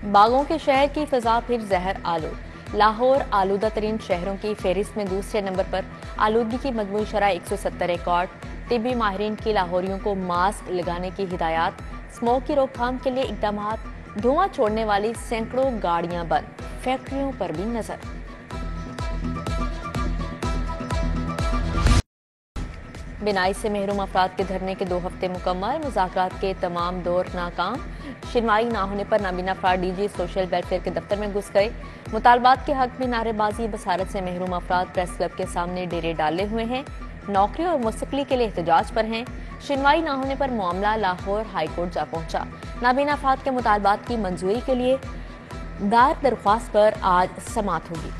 बागों के शहर की फिजा फिर जहर आलूद। लाहौर आलूदा तरीन शहरों की फहरिस्त में दूसरे नंबर पर। आलूदगी की मजमूई शरह 170 रिकॉर्ड। तिब्बी माहिरीन की लाहौरियों को मास्क लगाने की हिदायत। स्मोक की रोकथाम के लिए इकदाम। धुआं छोड़ने वाली सैकड़ों गाड़ियां बंद। फैक्ट्रियों पर भी नजर। बिनाई से महरूम अफराद के धरने के 2 हफ्ते मुकम्मल। मुज़ाकरात के तमाम दौर नाकाम। शिनवाई ना होने पर नाबीना अफराद डीजी सोशल वेलफेयर के दफ्तर में घुस गए। मुतालबात के हक में नारेबाजी। बसारत से महरूम अफराद प्रेस क्लब के सामने डेरे डाले हुए हैं। नौकरी और मुस्तकली के लिए एहतजाज पर हैं। शिनवाई ना होने पर मामला लाहौर हाई कोर्ट जा पहुंचा। नाबीना अफराद के मुतालबात की मंजूरी के लिए दायर दरख्वास्त पर आज समाअत होगी।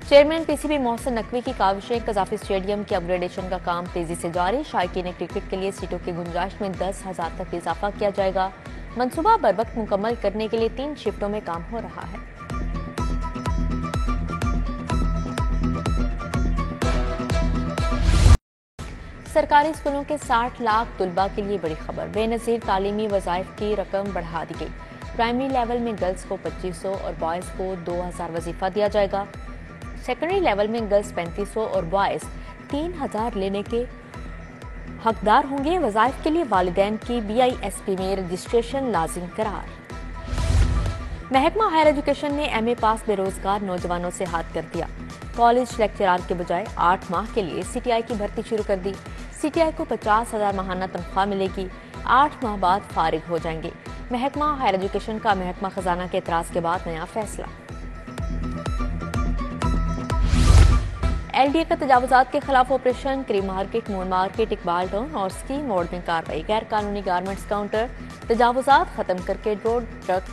चेयरमैन पीसीबी मोहसिन नकवी की काविशें। कजाफी स्टेडियम के अपग्रेडेशन का काम तेजी से जारी। शायकीन क्रिकेट के लिए सीटों की गुंजाइश में 10,000 तक इजाफा किया जाएगा। मंसूबा बरवक्त मुकम्मल करने के लिए 3 शिफ्टों में काम हो रहा है। सरकारी स्कूलों के 60 लाख तुलबा के लिए बड़ी खबर। बेनजीर तालीमी वज़ाइफ की रकम बढ़ा दी गई। प्राइमरी लेवल में गर्ल्स को 2500 और बॉयज को 2000 वजीफा दिया जाएगा। सेकेंडरी लेवल में गर्ल्स 3500 और बॉयज 3000 लेने के हकदार होंगे। वज़ाइफ के लिए वालिदैन की BISP में रजिस्ट्रेशन लाजिम करार। महकमा हायर एजुकेशन ने MA पास बेरोजगार नौजवानों से हाथ कर दिया। कॉलेज लेक्चरार के बजाय 8 माह के लिए CTI की भर्ती शुरू कर दी। CTI को 50,000 माहाना तनख्वाह मिलेगी। 8 माह बाद फारिग हो जाएंगे। महकमा हायर एजुकेशन का महकमा खजाना के एतराज के बाद नया फैसला। LDA का तजावुजात के खिलाफ operation. Cream market, moon market, Iqbal town और स्कीम मोड़ में कार्रवाई। गैर कानूनी गारमेंट्स काउंटर। तजावुजात खत्म करके रोड ट्रक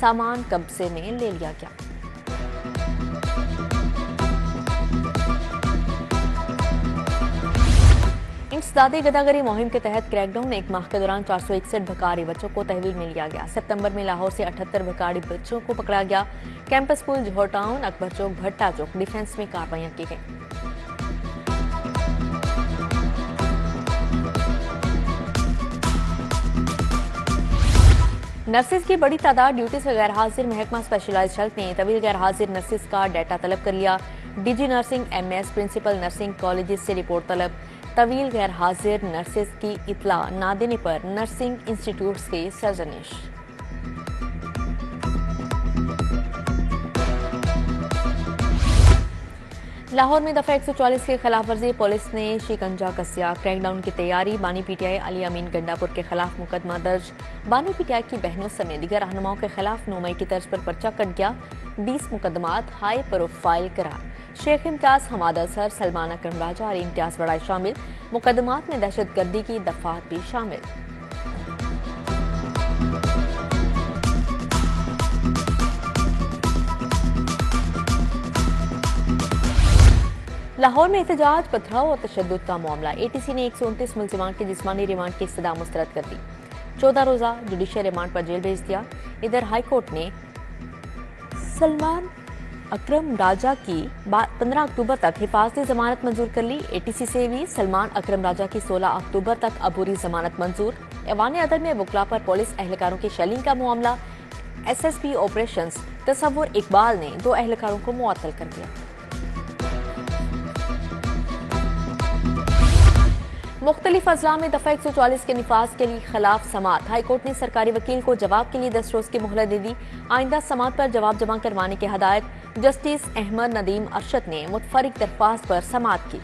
सामान कब्जे में ले लिया गया। इंसदादी गदागरी मुहिम के तहत क्रैकडाउन। 1 माह के दौरान 461 भकारी बच्चों को तहवील में लिया गया। सितंबर में लाहौर से 78 भकारी बच्चों को पकड़ा गया। कैंपस स्कूल, जोहर टाउन, अकबर चौक, भट्टा चौक, डिफेंस में कार्रवाइयां की गई। नर्सिस की बड़ी तादाद ड्यूटी से गैर हाजिर। महकमा स्पेशलाइज्ड हेल्थ ने तवील गैर हाजिर नर्सिस का डाटा तलब कर लिया। DG nursing, MS, principal nursing college से रिपोर्ट तलब। तवील गैर हाजिर नर्सिस की इतला ना देने पर नर्सिंग इंस्टीट्यूट से सरजनिश। लाहौर में दफा 144 की खिलाफ वर्जी। पुलिस ने शिकंजा कसिया। क्रैकडाउन की तैयारी। बानी PTI अली अमीन गंडापुर के खिलाफ मुकदमा दर्ज। बानी PTI की बहनों समेत दीगर रहनुमाओं के खिलाफ 9 मई की तर्ज पर पर्चा कट गया। 20 मुकदमात हाई प्रोफाइल करार। शेख इम्तियाज, हमाद असर, सलमान अकरम राजा और इम्तियाज बड़ाई शामिल। मुकदमात में दहशतगर्दी की दफात भी शामिल। लाहौर में एहतजाज, पथराव और तशद्दुद का मामला। ATC ने 129 मुलजिमान के जिस्मानी रिमांड की इस्तदा मुस्तरद कर दी। 14 रोजा जुडिशियल रिमांड पर जेल भेज दिया। इधर हाई कोर्ट ने सलमान अकरम राजा की 15 अक्टूबर तक हिफाजती जमानत मंजूर कर ली। ATC से भी सलमान अकरम राजा की 16 अक्टूबर तक अबूरी जमानत मंजूर। ऐवान अदल में वकला पर पुलिस एहलकारों की शेलिंग का मामला। SSP ऑपरेशंस तसव्वुर इकबाल ने 2 एहलकारों को मुअत्तल कर दिया। मुख्तलिफ अजला में दफा 144 के निफाज के लिए खिलाफ समाअत। हाईकोर्ट ने सरकारी वकील को जवाब के लिए 10 रोज की मोहलत दे दी। आइंदा समाअत पर जवाब जमा करवाने की हदायत। जस्टिस अहमद नदीम अरशद ने मुतफरिक दरख्वास्त पर समाअत की।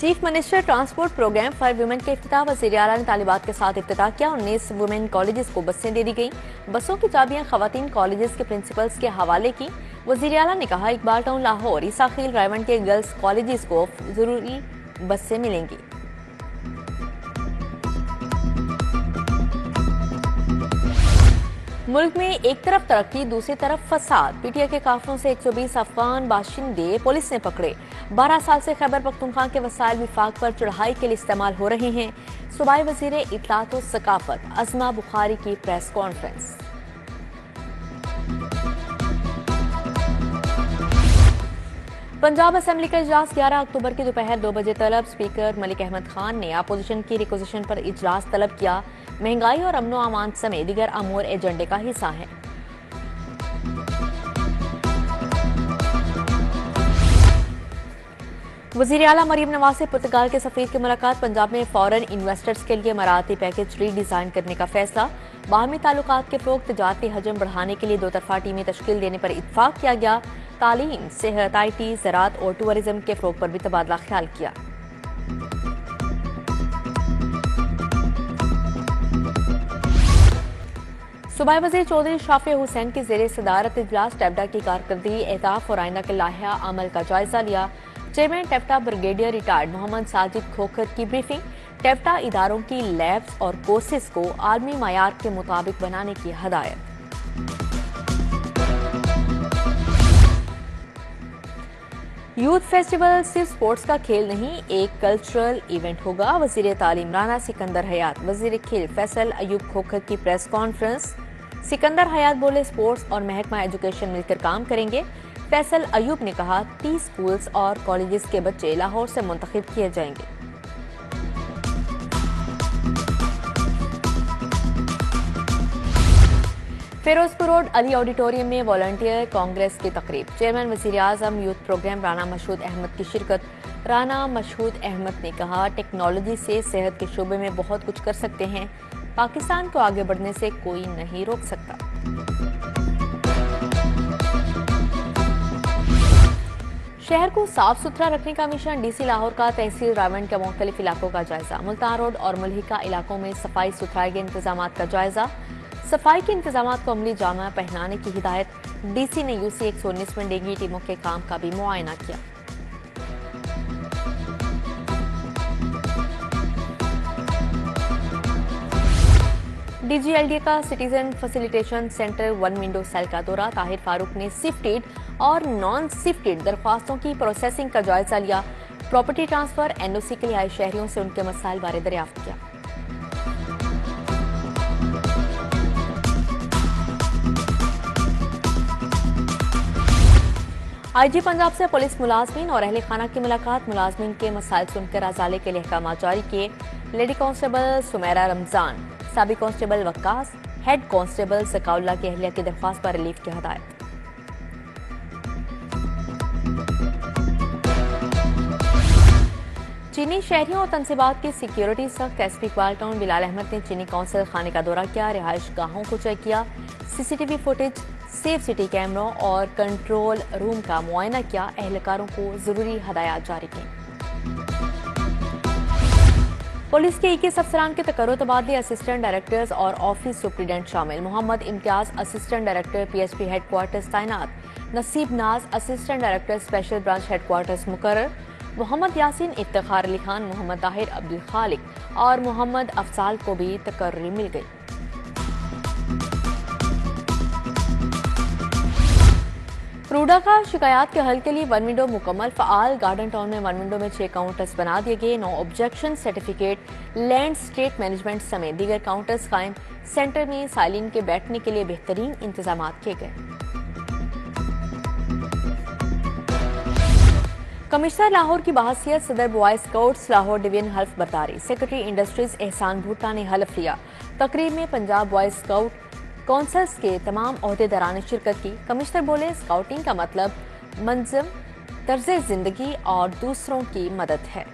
Chief minister transport programme for women के इफ्तिताह। वज़ीर आला ने तालिबात के साथ इफ्तिताह किया। 19 वुमेन कॉलेजेस को बसें दे दी गई। बसों की चाबियां खवातीन कॉलेजेस के प्रिंसिपल्स के हवाले की। वज़ीर आला ने कहा, इकबाल टाउन, लाहौर, ईसाखील, रायवंड के गर्ल्स कॉलेजेस को जरूरी बसें मिलेंगी। मुल्क में एक तरफ तरक्की, दूसरी तरफ फसाद। PTI के काफिलों से 120 अफगान बाशिंदे पुलिस ने पकड़े। 12 साल से खैबर पख्तूनख्वा के वसाइल विफाक पर चढ़ाई के लिए इस्तेमाल हो रहे हैं। सूबाई वजीर इत्तलात व सकाफत अज़मा बुखारी की प्रेस कॉन्फ्रेंस। पंजाब असेंबली का इजलास 11 अक्टूबर की दोपहर 2 बजे तलब। स्पीकर मलिक अहमद खान ने अपोजिशन की रिक्वेजिशन पर इजलास तलब किया। महंगाई और अमनो अमान समेत दीगर अमूर एजेंडे का हिस्सा है। वजीर आला मरीम नवाज से पुर्तगाल के सफीर की मुलाकात। पंजाब में फॉरेन इन्वेस्टर्स के लिए मराठी पैकेज रीडिजाइन करने का फैसला। बाहमी ताल्लुकात के फ़रोग़, तिजारती हजम बढ़ाने के लिए दो तरफा टीमें तश्कील देने पर इत्तफाक किया गया। तालीम, सेहत, IT, ज़राअत और टूरिज्म के फ़रोग़ पर भी तबादला ख्याल किया। सूबाई वज़ीर चौधरी शाफी हुसैन की ज़ेरे सदारत इजलास टेप्टा की कारकर्दगी, एहदाफ और आइंदा के लाहिया अमल का जायजा लिया। Chairman TEPTA brigadier retired Mohammad Sajid Khokhar की ब्रीफिंग। टेप्टा इदारों की लैब्स और कोर्सेज को आलमी मयार के मुताबिक बनाने की हदायत। यूथ फेस्टिवल सिर्फ स्पोर्ट्स का खेल नहीं, एक कल्चरल इवेंट होगा। वजीर तालीम राना सिकंदर हयात, वजीर खेल फैसल अयूब खोखर की प्रेस कॉन्फ्रेंस। सिकंदर हयात बोले, स्पोर्ट्स और महकमा एजुकेशन मिलकर काम करेंगे। फैसल अयूब ने कहा, 30 स्कूल्स और कॉलेजेस के बच्चे लाहौर से मुंतखब किए जाएंगे। फिरोजपुर रोड अली ऑडिटोरियम में वॉलंटियर कांग्रेस की तकरीब। चेयरमैन वजीर आजम यूथ प्रोग्राम राना मशहूद अहमद की शिरकत। राना मशहूद अहमद ने कहा, टेक्नोलॉजी से सेहत के शोबे में बहुत कुछ कर सकते हैं। पाकिस्तान को आगे बढ़ने से कोई नहीं रोक सकता। शहर को साफ सुथरा रखने का मिशन। DC लाहौर का तहसील रावण के मुख्तलिफ इलाकों का जायजा। मुल्तान रोड और मुल्हिका इलाकों में सफाई सुथराई के इंतजाम का जायजा। सफाई के इंतजाम को अमली जामा पहनाने की हिदायत। DC ने UC 119 में डेंगी टीमों के काम का भी मुआयना किया। DGLDA का citizen facilitation centre 1 window cell का दौरा। ताहिर फारूक ने सिफ्टेड और नॉन सिफ्टेड दरख्वास्तों की प्रोसेसिंग का जायजा लिया। प्रॉपर्टी ट्रांसफर, NOC के लिए आए शहरियों से उनके मसाइल बारे दरियाफ्त किया। IG पंजाब से पुलिस मुलाजमीन और अहले खाना की मुलाकात। मुलाजमीन के मसाइल सुनकर अजाले के लिए अहकाम जारी किए। लेडी कांस्टेबल सुमेरा रमजान, साबिक कांस्टेबल वक्कास, हेड कांस्टेबल सकाउल्ला की अहलिया की दरख्वास्त पर रिलीफ की हदायत। चीनी शहरियों और तनसीबात की सिक्योरिटी सख्त। SP इकबाल टाउन बिलाल अहमद ने चीनी काउंसिल खाने का दौरा किया। रिहाइश गाहों को चेक किया। CCTV फुटेज, सेफ सिटी कैमरों और कंट्रोल रूम का मुआयना किया। एहलकारों को जरूरी हदायत जारी की। पुलिस के 21 अफसरान के तकर्रुर तबादले। असिस्टेंट डायरेक्टर्स और ऑफिस सुप्रीडेंट शामिल। Mohammad Imtiaz assistant director PSP headquarters तैनात। Naseeb Naz assistant director special branch headquarters मुकर्रर। मोहम्मद यासीन, इफ्तिखार अली खान, मोहम्मद ताहिर, अब्दुल खालिक और मोहम्मद अफजाल को भी तकर्री मिल गई। रूडा का शिकायत के हल के लिए 1 विंडो मुकम्मल फ़आल। गार्डन टाउन में 1 विंडो में 6 काउंटर्स बना दिए गए। No objection certificate, land state management समेत दीगर काउंटर्स कायम। सेंटर में साइलिन के बैठने के लिए बेहतरीन इंतजाम किए गए। कमिश्नर लाहौर की बहसियत सदर बॉय स्काउट्स लाहौर डिवीजन हल्फ बर्दारी। सेक्रेटरी इंडस्ट्रीज एहसान भुट्टा ने हल्फ लिया। तकरीब में पंजाब बॉय स्काउट कौंसल्स के तमाम ओहदेदारान ने शिरकत की। कमिश्नर बोले, स्काउटिंग का मतलब मंजम तर्ज जिंदगी और दूसरों की मदद है।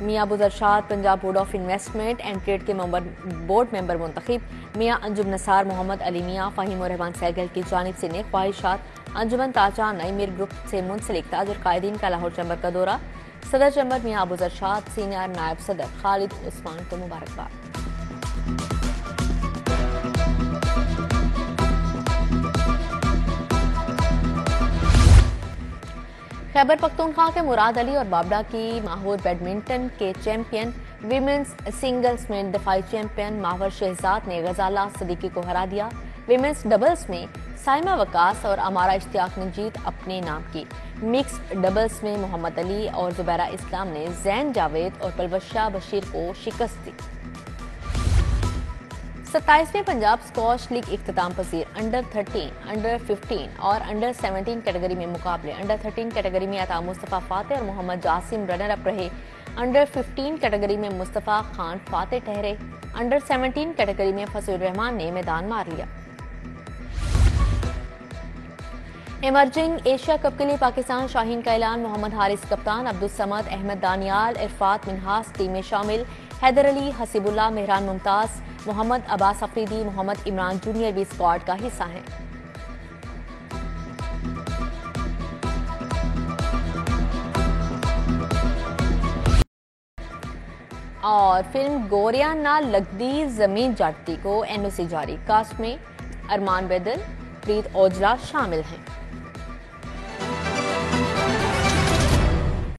Mian Abu Arshad Punjab board of investment and trade के बोर्ड मेंबर मुंतखब। मियां अंजुम नसार, मोहम्मद अली मियां, फ़हीम रहमान सैगल की जानिब से नेक ख्वाहिशात। अंजुमन ताजा नई मीर ग्रुप से मुंसलिक ताज और कायदीन का लाहौर चैम्बर का दौरा। सदर चैम्बर मियां अबू अरशाद, सीनियर नायब सदर खालिद उस्मान को मुबारकबाद। खैबर पख्तूनख्वा के मुराद अली और बाबड़ा की माहौर बैडमिंटन के चैंपियन। विमेंस सिंगल्स में दफाई चैंपियन माहवर शहजाद ने गजाला सदीकी को हरा दिया। विमेंस डबल्स में साइमा वकास और अमारा इश्तियाक ने जीत अपने नाम की। मिक्स्ड डबल्स में मोहम्मद अली और जुबैरा इस्लाम ने जैन जावेद और पलवशा बशीर को शिकस्त दी। 27वें पंजाब स्क्वॉश लीग इख्तिताम पसीर। अंडर 13, अंडर 15 और अंडर 17 कैटेगरी में मुकाबले। अंडर 13 कैटेगरी में अता मुस्तफ़ा फाते और मोहम्मद जासिम रनर अप रहे। अंडर 15 कैटेगरी में मुस्तफ़ा खान फाते ठहरे। अंडर 17 कैटेगरी में फसील रहमान ने मैदान मार लिया। इमर्जिंग एशिया कप के लिए पाकिस्तान शाहीन का ऐलान। मोहम्मद हारिस कप्तान, अब्दुल समद, अहमद दानियाल, इरफात मिन्हास टीम में शामिल। हैदर अली, हसीबुल्लाह, मेहरान मुमताज, मोहम्मद अब्बास अफरीदी, मोहम्मद इमरान जूनियर भी स्क्वाड का हिस्सा हैं। और फिल्म गोरिया ना लगदी जमीन जाटती को एनओसी जारी। कास्ट में अरमान बैदल, प्रीत औजला शामिल हैं।